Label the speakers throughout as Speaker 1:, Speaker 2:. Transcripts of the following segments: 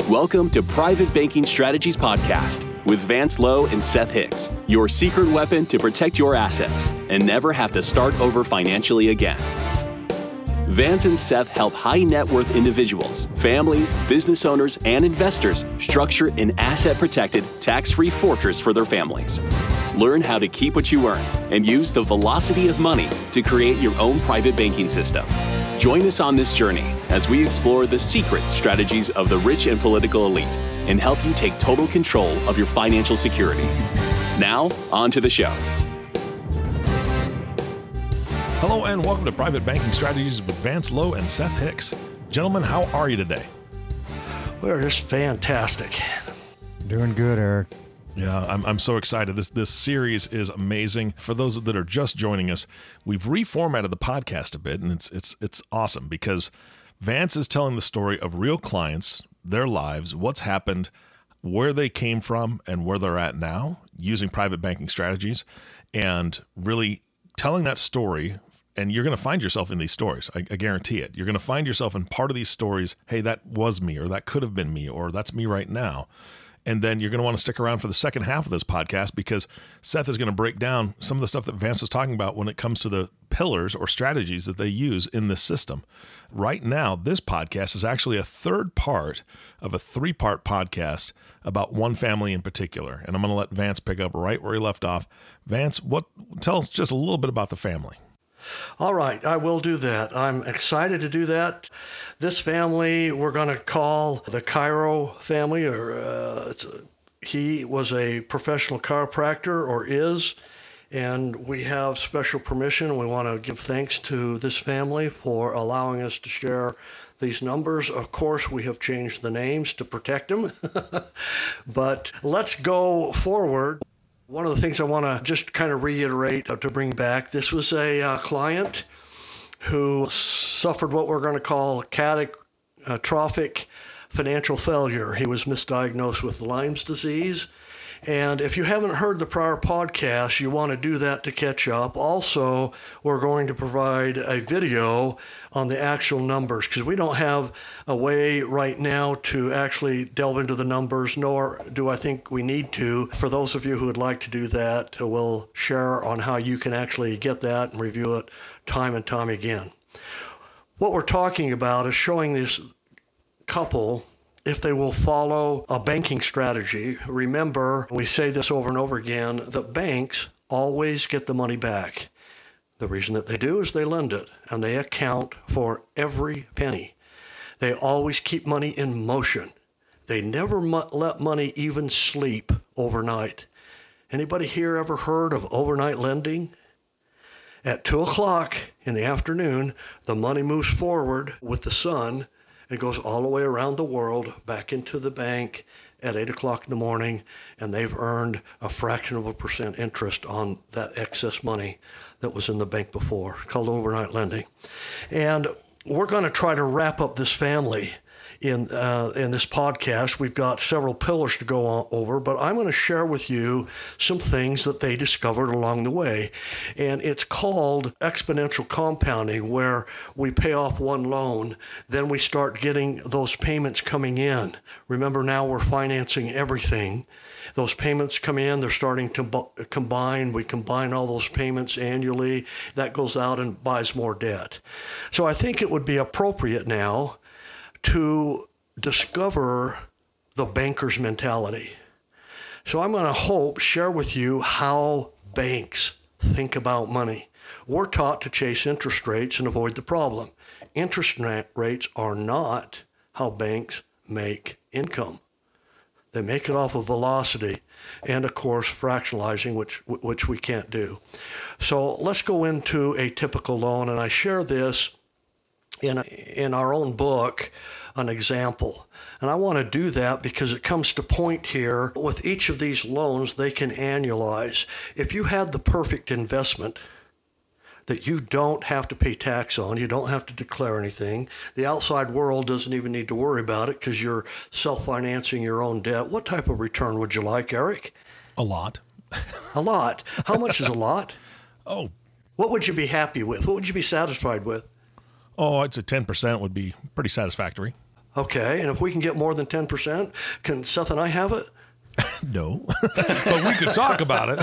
Speaker 1: Welcome to Private Banking Strategies Podcast with Vance, Lowe, and Seth Hicks, your secret weapon to protect your assets and never have to start over financially again. Vance and Seth help high net worth individuals, families, business owners, and investors structure an asset-protected, tax-free fortress for their families. Learn how to keep what you earn and use the velocity of money to create your own private banking system. Join us on this journey as we explore the secret strategies of the rich and political elite and help you take total control of your financial security. Now, on to the show.
Speaker 2: Hello and welcome to Private Banking Strategies with Vance, Lowe, and Seth Hicks. Gentlemen, how are you today?
Speaker 3: We're just fantastic.
Speaker 4: Doing good, Eric.
Speaker 2: Yeah, I'm so excited. This series is amazing. For those that are just joining us, we've reformatted the podcast a bit, and it's awesome because Vance is telling the story of real clients, their lives, what's happened, where they came from, and where they're at now using private banking strategies, and really telling that story. And you're going to find yourself in these stories. I guarantee it. You're going to find yourself in part of these stories. Hey, that was me, or that could have been me, or that's me right now. And then you're going to want to stick around for the second half of this podcast because Seth is going to break down some of the stuff that Vance was talking about when it comes to the pillars or strategies that they use in this system. Right now, this podcast is actually a third part of a three-part podcast about one family in particular. And I'm going to let Vance pick up right where he left off. Vance, tell us just a little bit about the family.
Speaker 3: All right, I will do that. I'm excited to do that. This family we're going to call the Chiro family, he was a professional chiropractor, or is, and we have special permission. We want to give thanks to this family for allowing us to share these numbers. Of course, we have changed the names to protect them, but let's go forward. One of the things I want to just kind of reiterate to bring back, this was a client who suffered what we're going to call catastrophic financial failure. He was misdiagnosed with Lyme's disease. And if you haven't heard the prior podcast, you want to do that to catch up. Also, we're going to provide a video on the actual numbers because we don't have a way right now to actually delve into the numbers, nor do I think we need to. For those of you who would like to do that, we'll share on how you can actually get that and review it time and time again. What we're talking about is showing this couple if they will follow a banking strategy. Remember, we say this over and over again, that banks always get the money back. The reason that they do is they lend it, and they account for every penny. They always keep money in motion. They never let money even sleep overnight. Anybody here ever heard of overnight lending? At 2 o'clock in the afternoon, the money moves forward with the sun. It goes all the way around the world, back into the bank at 8 o'clock in the morning, and they've earned a fraction of a percent interest on that excess money that was in the bank before, called overnight lending. And we're going to try to wrap up this family in this podcast. We've got several pillars to go over, but I'm going to share with you some things that they discovered along the way. And it's called exponential compounding, where we pay off one loan, then we start getting those payments coming in. Remember, now we're financing everything. Those payments come in, they're starting to combine. We combine all those payments annually. That goes out and buys more debt. So I think it would be appropriate now to discover the banker's mentality. So I'm going to share with you how banks think about money. We're taught to chase interest rates and avoid the problem. Interest rates are not how banks make income. They make it off of velocity and, of course, fractionalizing, which we can't do. So let's go into a typical loan, and I share this in our own book, an example. And I want to do that because it comes to point here. With each of these loans, they can annualize. If you had the perfect investment that you don't have to pay tax on, you don't have to declare anything, the outside world doesn't even need to worry about it because you're self-financing your own debt, what type of return would you like, Eric?
Speaker 2: A lot.
Speaker 3: A lot. How much is a lot?
Speaker 2: Oh.
Speaker 3: What would you be happy with? What would you be satisfied with?
Speaker 2: Oh, I'd say 10% would be pretty satisfactory.
Speaker 3: Okay, and if we can get more than 10%, can Seth and I have it?
Speaker 2: No, but we could talk about it.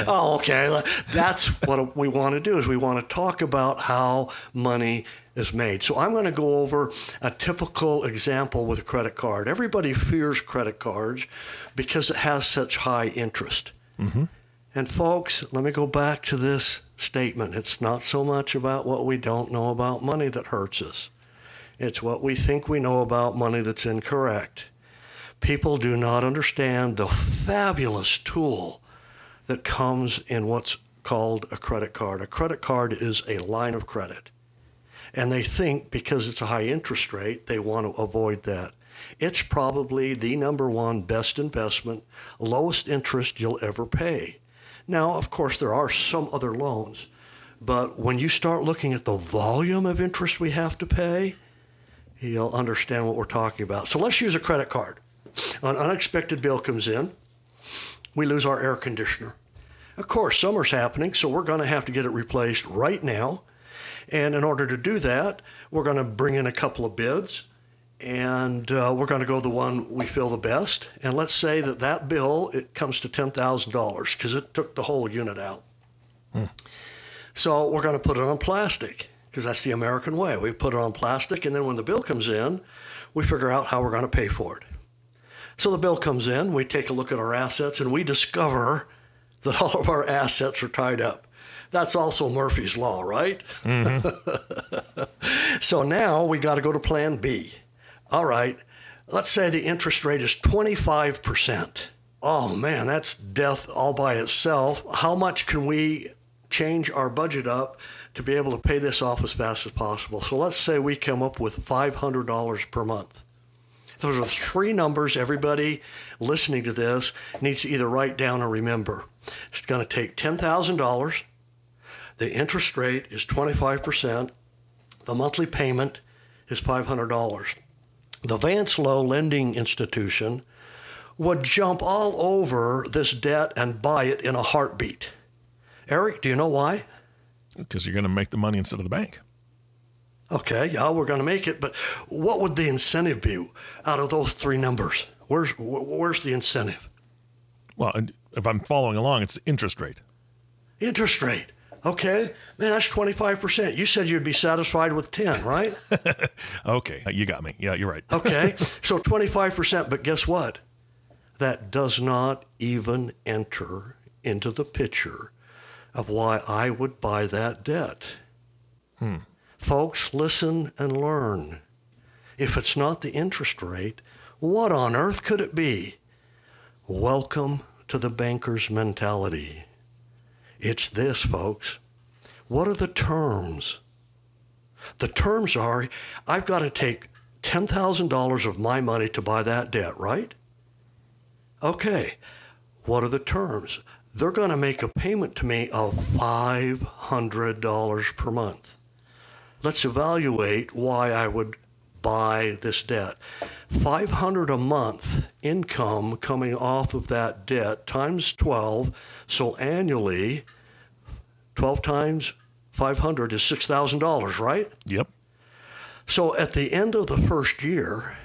Speaker 3: Oh, okay. That's what we want to do, is we want to talk about how money is made. So I'm going to go over a typical example with a credit card. Everybody fears credit cards because it has such high interest. Mm-hmm. And folks, let me go back to this statement. It's not so much about what we don't know about money that hurts us. It's what we think we know about money that's incorrect. People do not understand the fabulous tool that comes in what's called a credit card. A credit card is a line of credit. And they think because it's a high interest rate, they want to avoid that. It's probably the number one best investment, lowest interest you'll ever pay. Now, of course, there are some other loans, but when you start looking at the volume of interest we have to pay, you'll understand what we're talking about. So let's use a credit card. An unexpected bill comes in. We lose our air conditioner. Of course, summer's happening, so we're going to have to get it replaced right now. And in order to do that, we're going to bring in a couple of bids, and we're going to go the one we feel the best. And let's say that bill, it comes to $10,000 because it took the whole unit out. So we're going to put it on plastic because that's the American way. We put it on plastic, and then when the bill comes in, we figure out how we're going to pay for it. So the bill comes in, we take a look at our assets, and we discover that all of our assets are tied up. That's also Murphy's Law, right? Mm-hmm. So now we got to go to plan B. All right, let's say the interest rate is 25%. Oh man, that's death all by itself. How much can we change our budget up to be able to pay this off as fast as possible? So let's say we come up with $500 per month. Those are three numbers everybody listening to this needs to either write down or remember. It's going to take $10,000. The interest rate is 25%. The monthly payment is $500. The Vance Lowe lending institution would jump all over this debt and buy it in a heartbeat. Eric, do you know why?
Speaker 2: Because you're going to make the money instead of the bank.
Speaker 3: Okay, yeah, we're going to make it, but what would the incentive be out of those three numbers? Where's the incentive?
Speaker 2: Well, if I'm following along, it's the interest rate.
Speaker 3: Interest rate. Okay, man, that's 25%. You said you'd be satisfied with 10, right?
Speaker 2: Okay, you got me. Yeah, you're right.
Speaker 3: Okay, so 25%, but guess what? That does not even enter into the picture of why I would buy that debt. Folks, listen and learn. If it's not the interest rate, what on earth could it be? Welcome to the banker's mentality. It's this, folks. What are the terms? The terms are, I've got to take $10,000 of my money to buy that debt, right? Okay, what are the terms? They're going to make a payment to me of $500 per month. Let's evaluate why I would buy this debt. $500 a month income coming off of that debt times 12. So annually, 12 times 500 is $6,000, right?
Speaker 2: Yep.
Speaker 3: So at the end of the first year,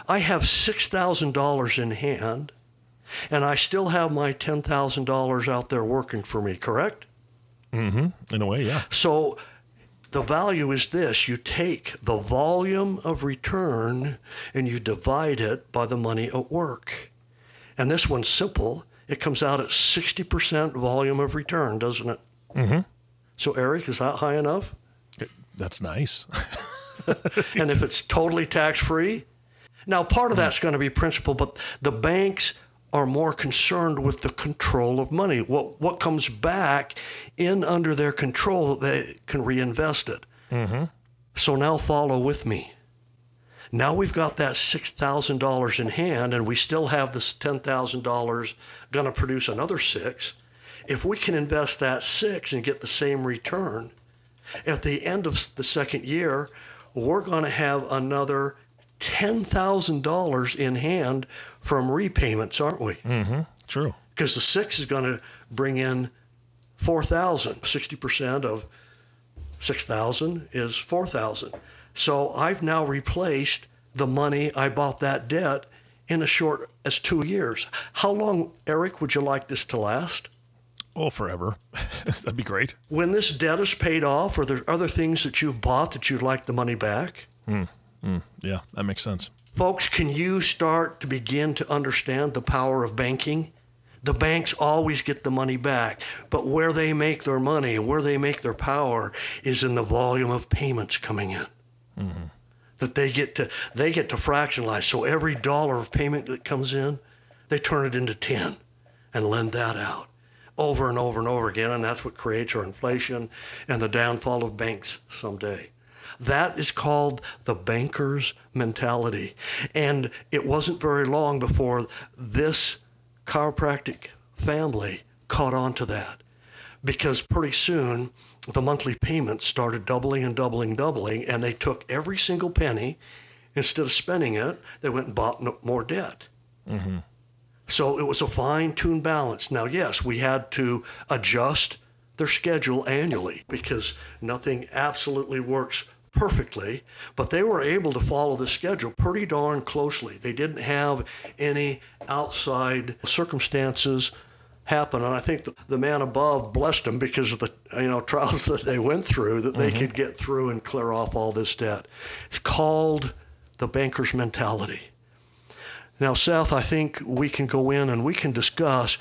Speaker 3: I have $6,000 in hand, and I still have my $10,000 out there working for me, correct?
Speaker 2: Mm-hmm. In a way, yeah.
Speaker 3: So the value is this: you take the volume of return and you divide it by the money at work. And this one's simple. It comes out at 60% volume of return, doesn't it? Mm-hmm. So, Eric, is that high enough?
Speaker 2: That's nice.
Speaker 3: And if it's totally tax-free? Now, part of that's going to be principal, but the banks are more concerned with the control of money. What comes back in under their control, they can reinvest it. Mm-hmm. So now follow with me. Now we've got that $6,000 in hand, and we still have this $10,000 going to produce another $6,000. If we can invest that $6,000 and get the same return, at the end of the second year, we're going to have another $10,000 in hand from repayments, aren't we?
Speaker 2: Mm-hmm. True.
Speaker 3: Because the $6,000 is going to bring in $4,000. 60% of $6,000 is $4,000. So I've now replaced the money I bought that debt in as short as 2 years. How long, Eric, would you like this to last?
Speaker 2: Oh, forever. That'd be great.
Speaker 3: When this debt is paid off, are there other things that you've bought that you'd like the money back?
Speaker 2: Yeah, that makes sense.
Speaker 3: Folks, can you start to begin to understand the power of banking? The banks always get the money back, but where they make their money and where they make their power is in the volume of payments coming in. That they get to fractionalize. So every dollar of payment that comes in, they turn it into 10 and lend that out over and over and over again, and that's what creates our inflation and the downfall of banks someday. That is called the banker's mentality. And it wasn't very long before this chiropractic family caught on to that, because pretty soon the monthly payments started doubling and doubling, and they took every single penny. Instead of spending it, they went and bought more debt. So it was a fine-tuned balance. Now, yes, we had to adjust their schedule annually because nothing absolutely works perfectly, but they were able to follow the schedule pretty darn closely. They didn't have any outside circumstances happen, and I think the man above blessed them because of the trials that they went through, that they could get through and clear off all this debt. It's called the banker's mentality. Now, Seth, I think we can go in and we can discuss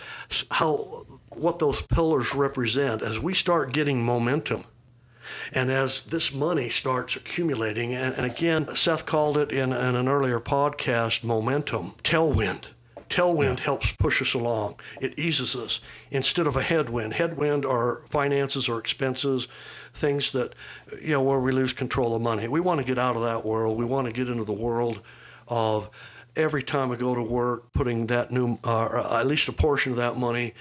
Speaker 3: what those pillars represent as we start getting momentum. And as this money starts accumulating, and again, Seth called it in an earlier podcast, momentum, tailwind. Tailwind helps push us along. It eases us instead of a headwind. Headwind are finances or expenses, things that, where we lose control of money. We want to get out of that world. We want to get into the world of every time I go to work, putting that or at least a portion of that money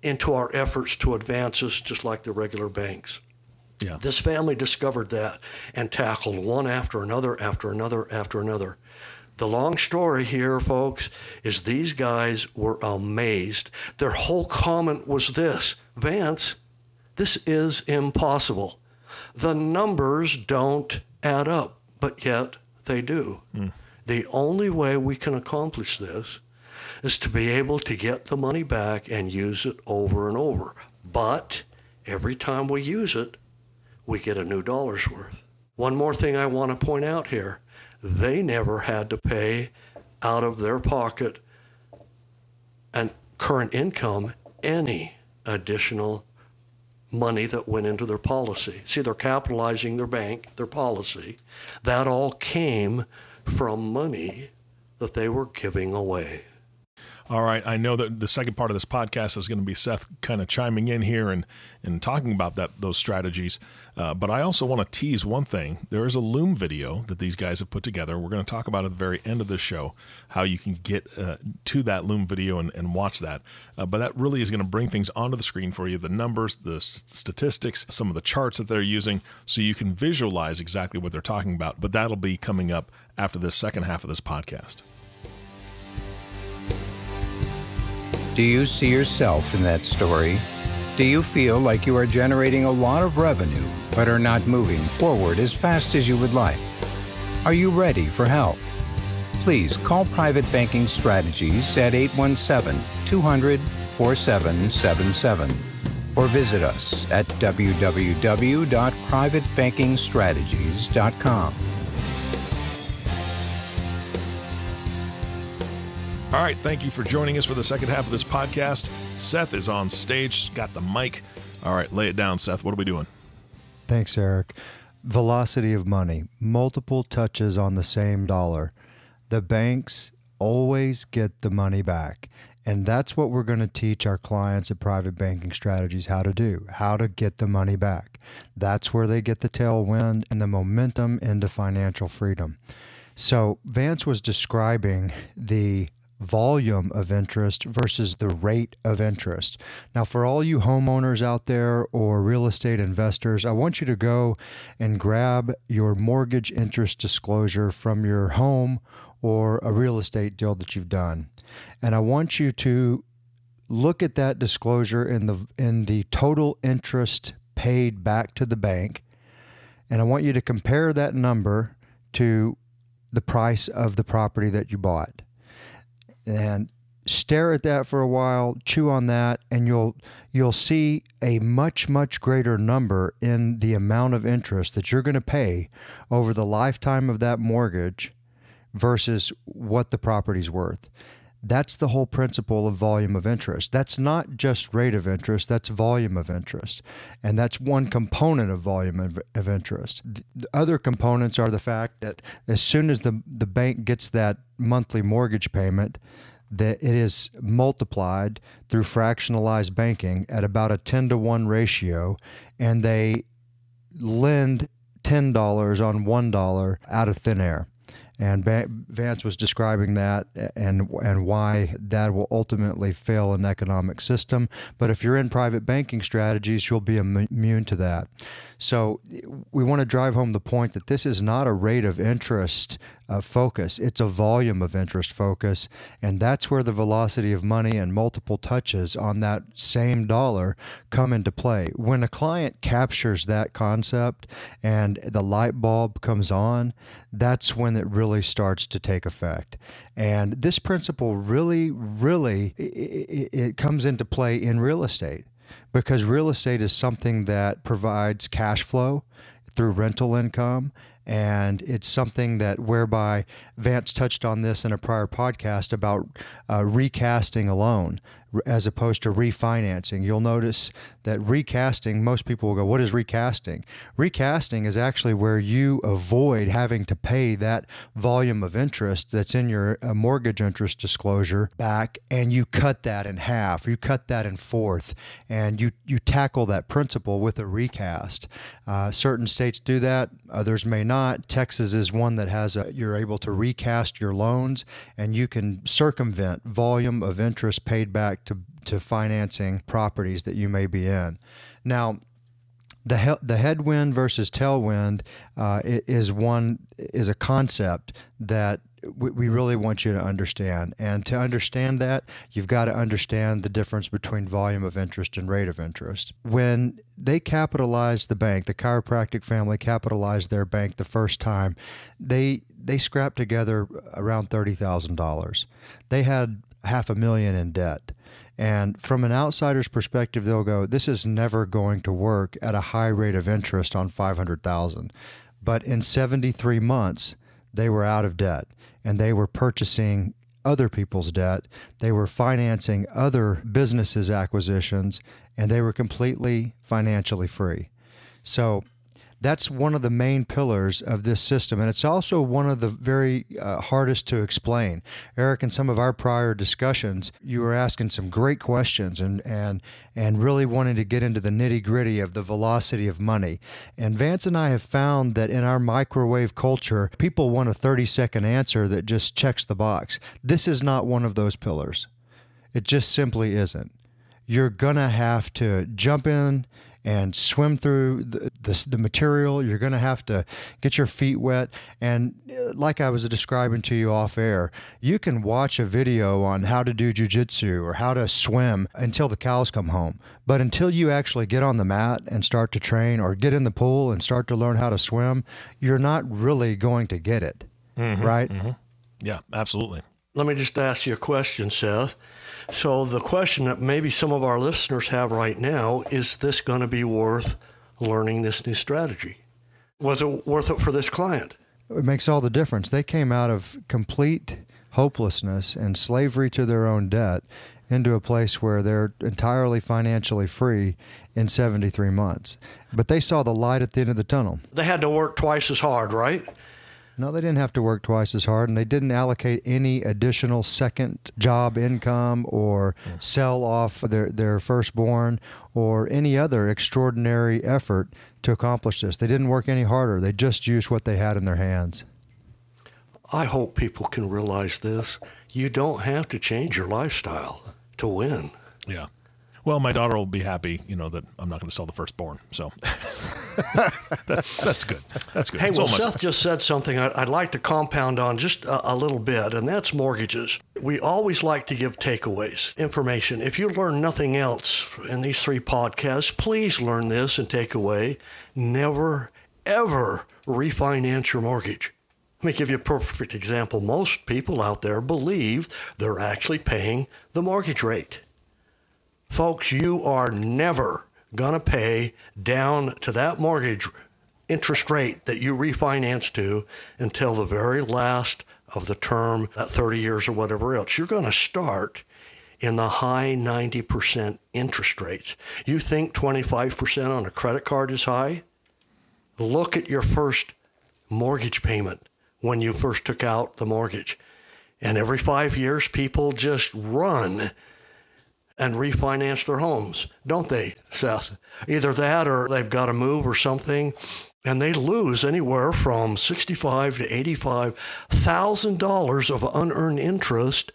Speaker 3: into our efforts to advance us, just like the regular banks.
Speaker 2: Yeah.
Speaker 3: This family discovered that and tackled one after another, after another, after another. The long story here, folks, is these guys were amazed. Their whole comment was this: Vance, this is impossible. The numbers don't add up, but yet they do. The only way we can accomplish this is to be able to get the money back and use it over and over. But every time we use it, we get a new dollar's worth. One more thing I want to point out here. They never had to pay out of their pocket and current income any additional money that went into their policy. See, they're capitalizing their bank, their policy. That all came from money that they were giving away.
Speaker 2: All right. I know that the second part of this podcast is going to be Seth kind of chiming in here and talking about those strategies. But I also want to tease one thing. There is a Loom video that these guys have put together. We're going to talk about at the very end of the show how you can get to that Loom video and watch that. But that really is going to bring things onto the screen for you, the numbers, the statistics, some of the charts that they're using, so you can visualize exactly what they're talking about. But that'll be coming up after the second half of this podcast.
Speaker 5: Do you see yourself in that story? Do you feel like you are generating a lot of revenue but are not moving forward as fast as you would like? Are you ready for help? Please call Private Banking Strategies at 817-200-4777 or visit us at www.privatebankingstrategies.com.
Speaker 2: All right, thank you for joining us for the second half of this podcast. Seth is on stage, got the mic. All right, lay it down, Seth. What are we doing?
Speaker 4: Thanks, Eric. Velocity of money, multiple touches on the same dollar. The banks always get the money back. And that's what we're going to teach our clients at Private Banking Strategies how to do, how to get the money back. That's where they get the tailwind and the momentum into financial freedom. So Vance was describing the volume of interest versus the rate of interest. Now, for all you homeowners out there or real estate investors, I want you to go and grab your mortgage interest disclosure from your home or a real estate deal that you've done. And I want you to look at that disclosure in the total interest paid back to the bank. And I want you to compare that number to the price of the property that you bought. And stare at that for a while, chew on that, and you'll see a much, much greater number in the amount of interest that you're going to pay over the lifetime of that mortgage versus what the property's worth. That's the whole principle of volume of interest. That's not just rate of interest, that's volume of interest. And that's one component of volume of interest. The other components are the fact that as soon as the bank gets that monthly mortgage payment, that it is multiplied through fractionalized banking at about a 10-to-1 ratio, and they lend $10 on $1 out of thin air. And Vance was describing that and why that will ultimately fail an economic system. But if you're in private banking strategies, you'll be immune to that. So we want to drive home the point that this is not a rate of interest focus. It's a volume of interest focus. And that's where the velocity of money and multiple touches on that same dollar come into play. When a client captures that concept and the light bulb comes on, that's when it really starts to take effect. And this principle really, it comes into play in real estate, because real estate is something that provides cash flow through rental income. And it's something that whereby Vance touched on this in a prior podcast about recasting a loan as opposed to refinancing. You'll notice that recasting, most people will go, what is recasting? Recasting is actually where you avoid having to pay that volume of interest that's in your mortgage interest disclosure back, and you cut that in half, you cut that in fourth, and you tackle that principle with a recast. Certain states do that, others may not. Texas is one that has you're able to recast your loans, and you can circumvent volume of interest paid back to financing properties that you may be in. Now, the headwind versus tailwind is a concept that we really want you to understand. And to understand that, you've got to understand the difference between volume of interest and rate of interest. When they capitalized the bank, the chiropractic family capitalized their bank the first time, they scrapped together around $30,000. They had $500,000 in debt. And from an outsider's perspective, they'll go, this is never going to work at a high rate of interest on $500,000. But in 73 months, they were out of debt, and they were purchasing other people's debt. They were financing other businesses' acquisitions, and they were completely financially free. So that's one of the main pillars of this system, and it's also one of the very hardest to explain. Eric, in some of our prior discussions, you were asking some great questions and really wanting to get into the nitty-gritty of the velocity of money. And Vance and I have found that in our microwave culture, people want a 30-second answer that just checks the box. This is not one of those pillars. It just simply isn't. You're going to have to jump in and swim through the material. You're going to have to get your feet wet. And like I was describing to you off air, you can watch a video on how to do jiu-jitsu or how to swim until the cows come home. But until you actually get on the mat and start to train, or get in the pool and start to learn how to swim, you're not really going to get it, right? Mm-hmm.
Speaker 2: Yeah, absolutely.
Speaker 3: Let me just ask you a question, Seth. So the question that maybe some of our listeners have right now, is this going to be worth learning this new strategy? Was it worth it for this client?
Speaker 4: It makes all the difference. They came out of complete hopelessness and slavery to their own debt into a place where they're entirely financially free in 73 months. But they saw the light at the end of the tunnel.
Speaker 3: They had to work twice as hard, right?
Speaker 4: No, they didn't have to work twice as hard, and they didn't allocate any additional second job income or sell off their firstborn or any other extraordinary effort to accomplish this. They didn't work any harder. They just used what they had in their hands.
Speaker 3: I hope people can realize this. You don't have to change your lifestyle to win.
Speaker 2: Yeah. Well, my daughter will be happy, that I'm not going to sell the firstborn. So that's good. That's good.
Speaker 3: Hey, well, Seth just said something I'd like to compound on just a little bit, and that's mortgages. We always like to give takeaways, information. If you learn nothing else in these 3 podcasts, please learn this and take away. Never, ever refinance your mortgage. Let me give you a perfect example. Most people out there believe they're actually paying the mortgage rate. Folks, you are never going to pay down to that mortgage interest rate that you refinance to until the very last of the term, that 30 years or whatever else. You're going to start in the high 90% interest rates. You think 25% on a credit card is high? Look at your first mortgage payment when you first took out the mortgage. And every 5 years, people just run and refinance their homes, don't they, Seth? Either that or they've got to move or something, and they lose anywhere from $65,000 to $85,000 of unearned interest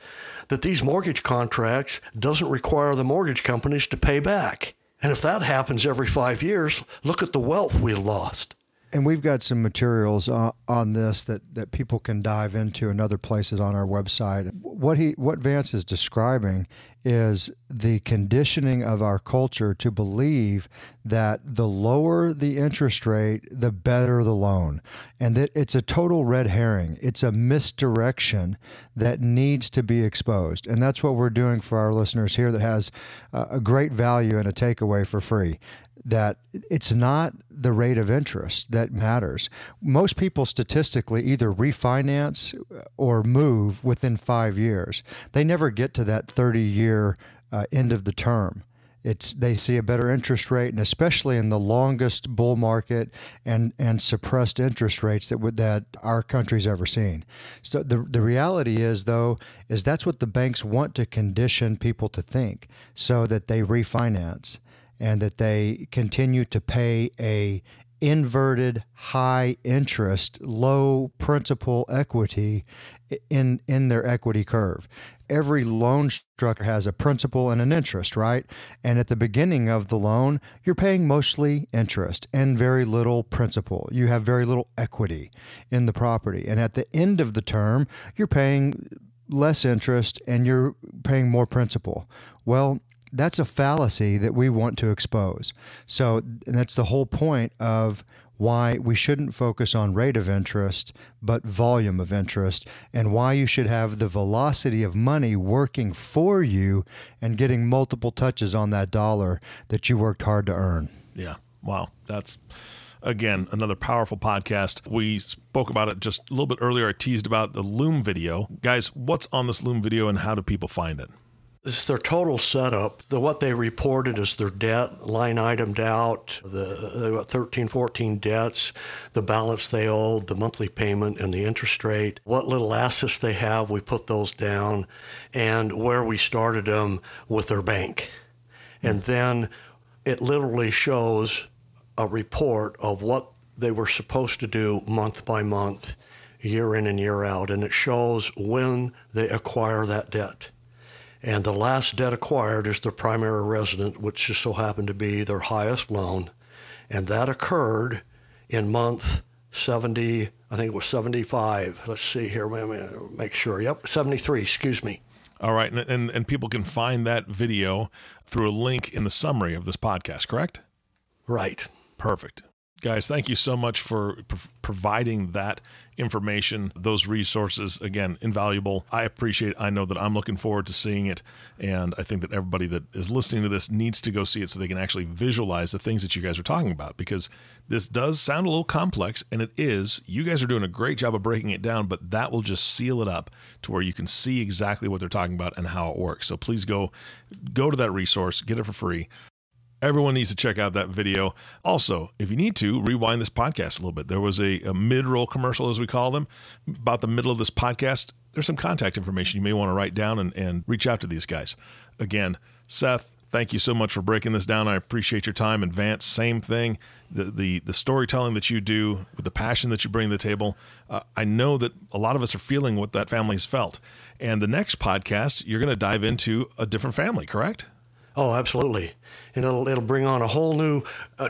Speaker 3: that these mortgage contracts doesn't require the mortgage companies to pay back. And if that happens every 5 years, look at the wealth we lost.
Speaker 4: And we've got some materials on this that people can dive into in other places on our website. What Vance is describing is the conditioning of our culture to believe that the lower the interest rate, the better the loan. And that it's a total red herring. It's a misdirection that needs to be exposed. And that's what we're doing for our listeners here that has a great value and a takeaway for free. That it's not the rate of interest that matters. Most people statistically either refinance or move within 5 years. They never get to that 30-year end of the term. They see a better interest rate, and especially in the longest bull market and suppressed interest rates that our country's ever seen. So the reality is, though, is that's what the banks want to condition people to think, so that they refinance and that they continue to pay a inverted, high interest, low principal equity in their equity curve. Every loan structure has a principal and an interest, right? And at the beginning of the loan, you're paying mostly interest and very little principal. You have very little equity in the property. And at the end of the term, you're paying less interest and you're paying more principal. Well, that's a fallacy that we want to expose. So that's the whole point of why we shouldn't focus on rate of interest, but volume of interest, and why you should have the velocity of money working for you and getting multiple touches on that dollar that you worked hard to earn.
Speaker 2: Yeah. Wow. That's, again, another powerful podcast. We spoke about it just a little bit earlier. I teased about the Loom video. Guys, what's on this Loom video and how do people find it?
Speaker 3: This is their total setup. What they reported is their debt, line itemed out, they got 13, 14 debts, the balance they owed, the monthly payment, and the interest rate. What little assets they have, we put those down, and where we started them with their bank. And then it literally shows a report of what they were supposed to do month by month, year in and year out, and it shows when they acquire that debt. And the last debt acquired is their primary residence, which just so happened to be their highest loan. And that occurred in month 70, I think it was 75. Let's see here, make sure. Yep, 73, excuse me.
Speaker 2: All right, and people can find that video through a link in the summary of this podcast, correct?
Speaker 3: Right.
Speaker 2: Perfect. Guys, thank you so much for providing that information, those resources. Again, invaluable. I appreciate it. I know that I'm looking forward to seeing it, and I think that everybody that is listening to this needs to go see it so they can actually visualize the things that you guys are talking about, because this does sound a little complex, and it is. You guys are doing a great job of breaking it down, but that will just seal it up to where you can see exactly what they're talking about and how it works. So please go to that resource, get it for free. Everyone needs to check out that video. Also, if you need to, rewind this podcast a little bit. There was a mid-roll commercial, as we call them, about the middle of this podcast. There's some contact information you may want to write down and reach out to these guys. Again, Seth, thank you so much for breaking this down. I appreciate your time. And Vance, same thing. The storytelling that you do with the passion that you bring to the table, I know that a lot of us are feeling what that family has felt. And the next podcast, you're going to dive into a different family, correct?
Speaker 3: Oh, absolutely. And it'll bring on a whole new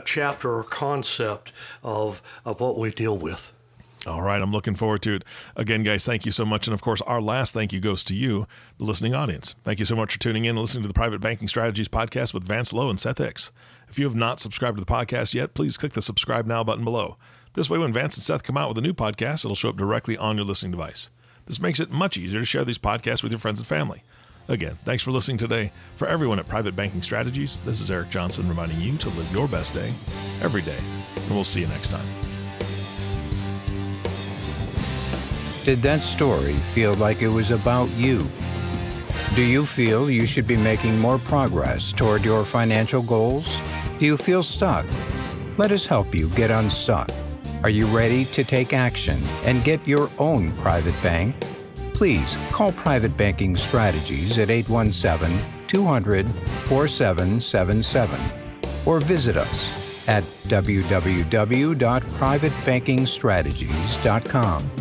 Speaker 3: chapter or concept of what we deal with.
Speaker 2: All right. I'm looking forward to it. Again, guys, thank you so much. And of course, our last thank you goes to you, the listening audience. Thank you so much for tuning in and listening to the Private Banking Strategies podcast with Vance Lowe and Seth Hicks. If you have not subscribed to the podcast yet, please click the subscribe now button below. This way, when Vance and Seth come out with a new podcast, it'll show up directly on your listening device. This makes it much easier to share these podcasts with your friends and family. Again, thanks for listening today. For everyone at Private Banking Strategies, this is Eric Johnson reminding you to live your best day every day. And we'll see you next time.
Speaker 5: Did that story feel like it was about you? Do you feel you should be making more progress toward your financial goals? Do you feel stuck? Let us help you get unstuck. Are you ready to take action and get your own private bank? Please call Private Banking Strategies at 817-200-4777 or visit us at www.privatebankingstrategies.com.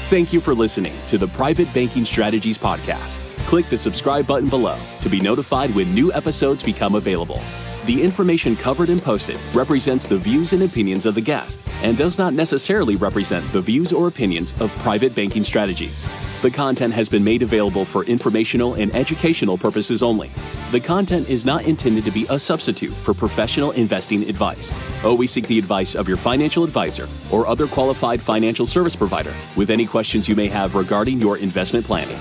Speaker 1: Thank you for listening to the Private Banking Strategies podcast. Click the subscribe button below to be notified when new episodes become available. The information covered and posted represents the views and opinions of the guest and does not necessarily represent the views or opinions of Private Banking Strategies. The content has been made available for informational and educational purposes only. The content is not intended to be a substitute for professional investing advice. Always seek the advice of your financial advisor or other qualified financial service provider with any questions you may have regarding your investment planning.